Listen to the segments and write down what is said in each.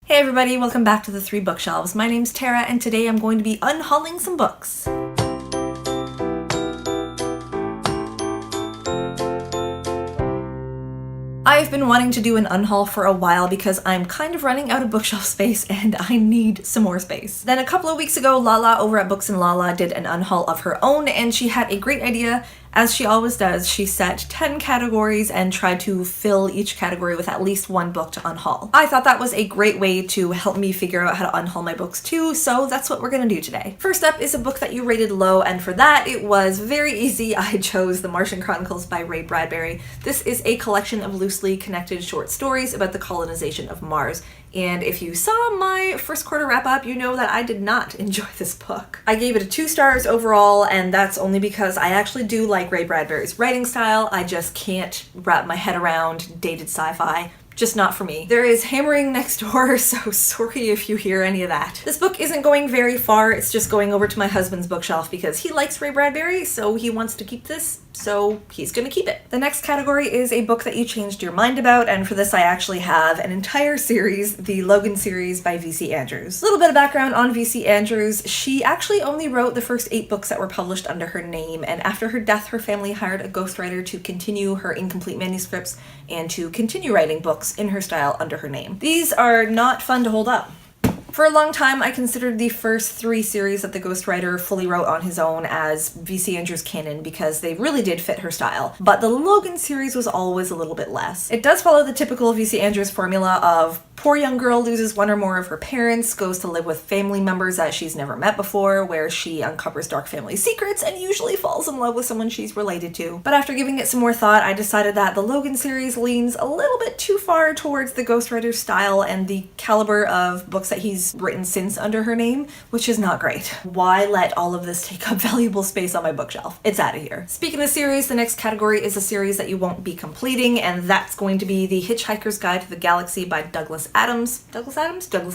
Hey everybody, welcome back to the Three Bookshelves. My name's Tara and today I'm going to be unhauling some books. I've been wanting to do an unhaul for a while because I'm kind of running out of bookshelf space and I need some more space. Then a couple of weeks ago, Lala over at Books and Lala did an unhaul of her own and she had a great idea. As she always does, she set 10 categories and tried to fill each category with at least one book to unhaul. I thought that was a great way to help me figure out how to unhaul my books too, so that's what we're gonna do today. First up is a book that you rated low, and for that it was very easy. I chose The Martian Chronicles by Bradbury. This is a collection of loosely connected short stories about the colonization of Mars. And if you saw my first quarter wrap up, you know that I did not enjoy this book. I gave it a 2 stars overall, and that's only because I actually do like Ray Bradbury's writing style. I just can't wrap my head around dated sci-fi. Just not for me. There is hammering next door, so sorry if you hear any of that. This book isn't going very far, it's just going over to my husband's bookshelf because he likes Ray Bradbury, so he wants to keep this, so he's gonna keep it. The next category is a book that you changed your mind about, and for this I actually have an entire series, the Logan series by V.C. Andrews. A little bit of background on V.C. Andrews. She actually only wrote the first 8 books that were published under her name, and after her death her family hired a ghostwriter to continue her incomplete manuscripts and to continue writing books in her style under her name. These are not fun to hold up. For a long time, I considered the first 3 series that the ghostwriter fully wrote on his own as V.C. Andrews canon because they really did fit her style, but the Logan series was always a little bit less. It does follow the typical V.C. Andrews formula of poor young girl loses one or more of her parents, goes to live with family members that she's never met before, where she uncovers dark family secrets and usually falls in love with someone she's related to. But after giving it some more thought, I decided that the Logan series leans a little bit too far towards the ghostwriter's style and the caliber of books that he's written since under her name, which is not great. Why let all of this take up valuable space on my bookshelf? It's out of here. Speaking of series, the next category is a series that you won't be completing, and that's going to be The Hitchhiker's Guide to the Galaxy by Douglas Adams. Douglas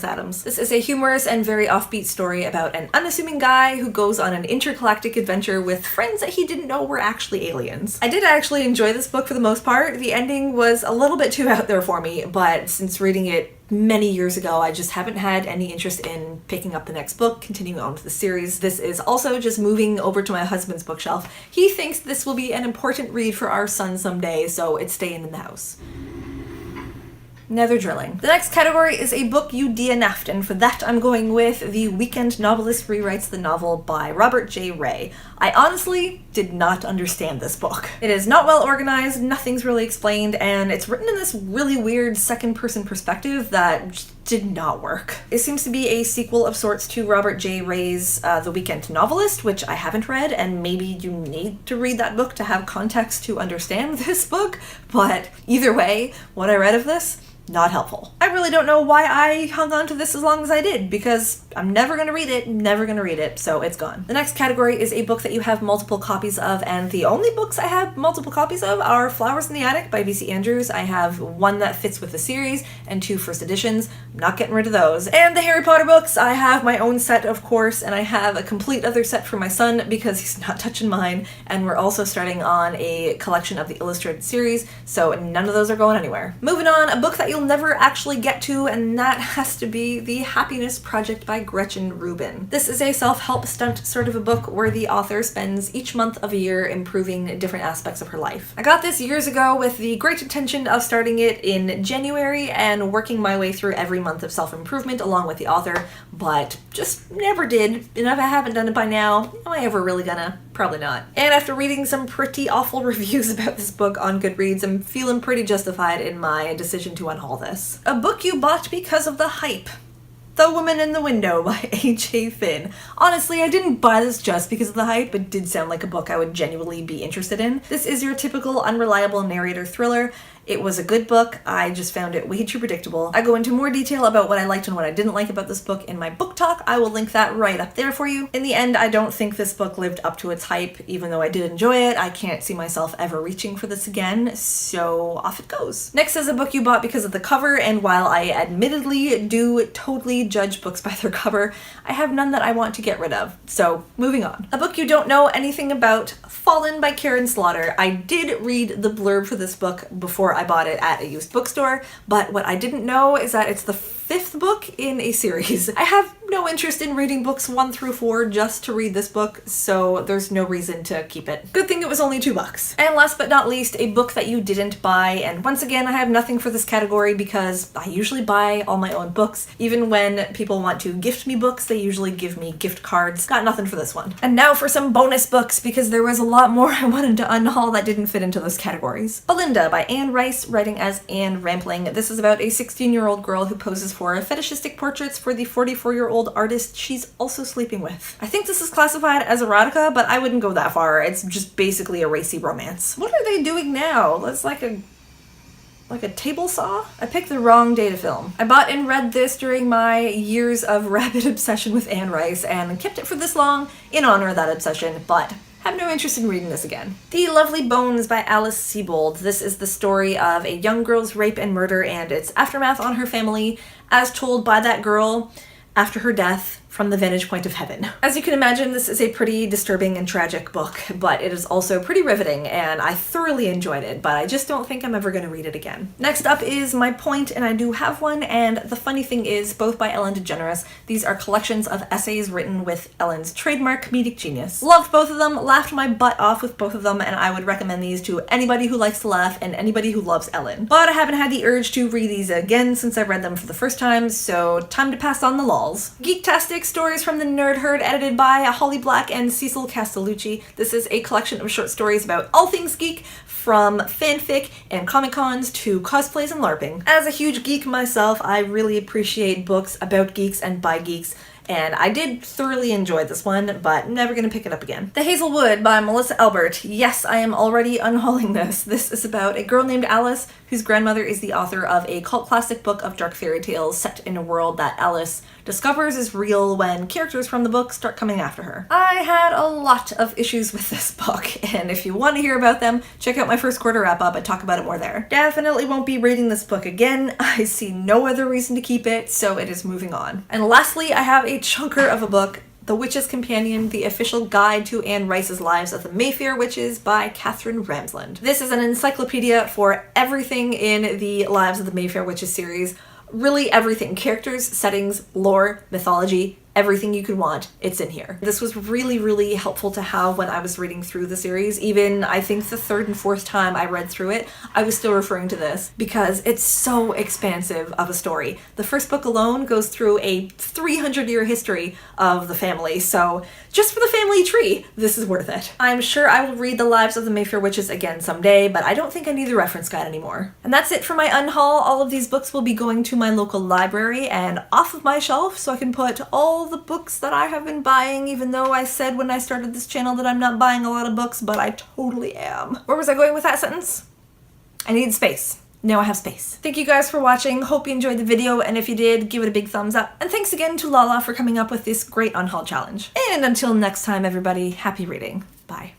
Adams? This is a humorous and very offbeat story about an unassuming guy who goes on an intergalactic adventure with friends that he didn't know were actually aliens. I did actually enjoy this book for the most part. The ending was a little bit too out there for me, but since reading it many years ago, I just haven't had any interest in picking up the next book, continuing on with the series. This is also just moving over to my husband's bookshelf. He thinks this will be an important read for our son someday, so it's staying in the house. Nether drilling. The next category is a book you DNF'd, and for that I'm going with The Weekend Novelist Rewrites the Novel by Robert J. Ray. I honestly did not understand this book. It is not well organized, nothing's really explained, and it's written in this really weird second-person perspective that just did not work. It seems to be a sequel of sorts to Robert J. Ray's The Weekend Novelist, which I haven't read, and maybe you need to read that book to have context to understand this book, but either way, what I read of this, not helpful. I really don't know why I hung on to this as long as I did, because I'm never gonna read it, so it's gone. The next category is a book that you have multiple copies of, and the only books I have multiple copies of are Flowers in the Attic by V.C. Andrews. I have one that fits with the series and 2 first editions. I'm not getting rid of those. And the Harry Potter books, I have my own set, of course, and I have a complete other set for my son because he's not touching mine, and we're also starting on a collection of the illustrated series, so none of those are going anywhere. Moving on, a book that you'll never actually get to, and that has to be The Happiness Project by Gretchen Rubin. This is a self-help stunt sort of a book where the author spends each month of a year improving different aspects of her life. I got this years ago with the great intention of starting it in January and working my way through every month of self-improvement along with the author, but just never did, and if I haven't done it by now, am I ever really gonna? Probably not. And after reading some pretty awful reviews about this book on Goodreads, I'm feeling pretty justified in my decision to unhaul this. A book you bought because of the hype. The Woman in the Window by A.J. Finn. Honestly, I didn't buy this just because of the hype, but did sound like a book I would genuinely be interested in. This is your typical unreliable narrator thriller. It was a good book, I just found it way too predictable. I go into more detail about what I liked and what I didn't like about this book in my book talk. I will link that right up there for you. In the end, I don't think this book lived up to its hype, even though I did enjoy it. I can't see myself ever reaching for this again, so off it goes. Next is a book you bought because of the cover, and while I admittedly do totally judge books by their cover, I have none that I want to get rid of, so moving on. A book you don't know anything about, Fallen by Karin Slaughter. I did read the blurb for this book before I bought it at a used bookstore, but what I didn't know is that it's the 5th book in a series. I have no interest in reading books 1 through 4 just to read this book, so there's no reason to keep it. Good thing it was only $2. And last but not least, a book that you didn't buy, and once again, I have nothing for this category because I usually buy all my own books. Even when people want to gift me books, they usually give me gift cards. Got nothing for this one. And now for some bonus books, because there was a lot more I wanted to unhaul that didn't fit into those categories. Belinda by Anne Rice, writing as Anne Rampling. This is about a 16-year-old girl who poses for fetishistic portraits for the 44-year-old artist she's also sleeping with. I think this is classified as erotica, but I wouldn't go that far. It's just basically a racy romance. What are they doing now? That's like a table saw? I picked the wrong day to film. I bought and read this during my years of rabid obsession with Anne Rice and kept it for this long in honor of that obsession, but have no interest in reading this again. The Lovely Bones by Alice Sebold. This is the story of a young girl's rape and murder and its aftermath on her family as told by that girl after her death from the vantage point of heaven. As you can imagine, this is a pretty disturbing and tragic book, but it is also pretty riveting, and I thoroughly enjoyed it, but I just don't think I'm ever going to read it again. Next up is My Point, and I do have one, and the funny thing is, both by Ellen DeGeneres, these are collections of essays written with Ellen's trademark comedic genius. Loved both of them, laughed my butt off with both of them, and I would recommend these to anybody who likes to laugh and anybody who loves Ellen. But I haven't had the urge to read these again since I read them for the first time, so time to pass on the lols. Geektastic Stories from the Nerd Herd, edited by Holly Black and Cecil Castelucci. This is a collection of short stories about all things geek, from fanfic and comic-cons to cosplays and LARPing. As a huge geek myself, I really appreciate books about geeks and by geeks, and I did thoroughly enjoy this one, but never gonna pick it up again. The Hazelwood by Melissa Albert. Yes, I am already unhauling this. This is about a girl named Alice whose grandmother is the author of a cult classic book of dark fairy tales set in a world that Alice discovers is real when characters from the book start coming after her. I had a lot of issues with this book, and if you want to hear about them, check out my first quarter wrap-up. I talk about it more there. Definitely won't be reading this book again. I see no other reason to keep it, so it is moving on. And lastly, I have a chunker of a book, The Witch's Companion, the official guide to Anne Rice's Lives of the Mayfair Witches by Katherine Ramsland. This is an encyclopedia for everything in the Lives of the Mayfair Witches series. Really everything. Characters, settings, lore, mythology, everything you could want, it's in here. This was really, really helpful to have when I was reading through the series. Even, I think, the 3rd and 4th time I read through it, I was still referring to this because it's so expansive of a story. The first book alone goes through a 300-year history of the family, so just for the family tree, this is worth it. I'm sure I will read The Lives of the Mayfair Witches again someday, but I don't think I need the reference guide anymore. And that's it for my unhaul. All of these books will be going to my local library and off of my shelf so I can put all the books that I have been buying, even though I said when I started this channel that I'm not buying a lot of books, but I totally am. Where was I going with that sentence? I need space. Now I have space. Thank you guys for watching. Hope you enjoyed the video, and if you did, give it a big thumbs up. And thanks again to Lala for coming up with this great unhaul challenge. And until next time, everybody, happy reading. Bye.